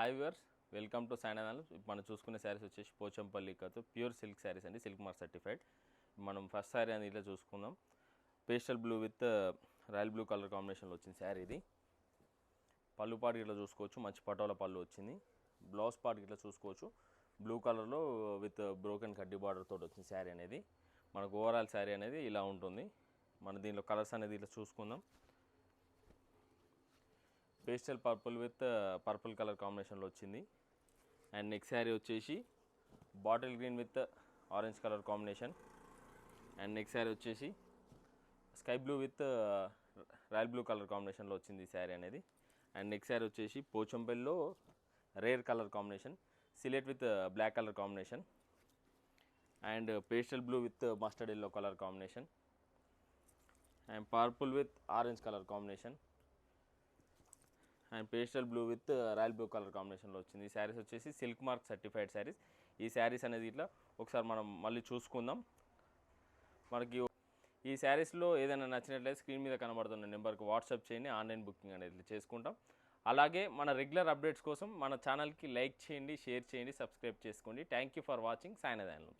Hi viewers, welcome to Sai channel. మనం చూసుకునే శారీస్ వచ్చేసి పోచంపల్లి కత్తు ప్యూర్ సిల్క్ శారీస్ అండి, సిల్క్ మార్క్ సర్టిఫైడ్. మనం ఫస్ట్ శారీ అనేది ఇట్లా చూసుకుందాం. Pastel blue with royal blue colour కాంబినేషన్లో వచ్చింది శారీ. ఇది పళ్ళు పాటు ఇట్లా చూసుకోవచ్చు, మంచి పటోల పళ్ళు వచ్చింది. బ్లౌజ్ పార్ట్ ఇట్లా చూసుకోవచ్చు, బ్లూ కలర్లో విత్ బ్రోకెన్ కడ్డీ బార్డర్ తోటి వచ్చింది శారీ అనేది. మనకు ఓవరాల్ శారీ అనేది ఇలా ఉంటుంది. మన దీనిలో కలర్స్ అనేది ఇట్లా చూసుకుందాం. Pastel purple with purple colour కాంబినేషన్లో వచ్చింది. అండ్ నెక్స్ట్ శారీ వచ్చేసి bottle green with orange colour combination. And next sari వచ్చేసి sky blue with royal blue colour కాంబినేషన్లో వచ్చింది ఈ శారీ అనేది. అండ్ నెక్స్ట్ శారీ వచ్చేసి పోచంపల్లిలో rare colour combination, slate with black colour combination. And pastel blue with mustard yellow colour combination. And purple with orange colour combination. And pastel blue with royal blue colour కాంబినేషన్లో వచ్చింది. ఈ శారీస్ వచ్చేసి silk mark certified saris. ఈ శారీస్ అనేది ఇట్లా ఒకసారి మనం మళ్ళీ చూసుకుందాం. మనకి ఈ శారీస్లో ఏదైనా నచ్చినట్లయితే స్క్రీన్ మీద కనబడుతున్న నెంబర్కి వాట్సాప్ చేయండి, ఆన్లైన్ బుకింగ్ అనేది చేసుకుంటాం. అలాగే మన రెగ్యులర్ అప్డేట్స్ కోసం మన ఛానల్కి లైక్ చేయండి, షేర్ చేయండి, సబ్స్క్రైబ్ చేసుకోండి. Thank you for watching Sai channel.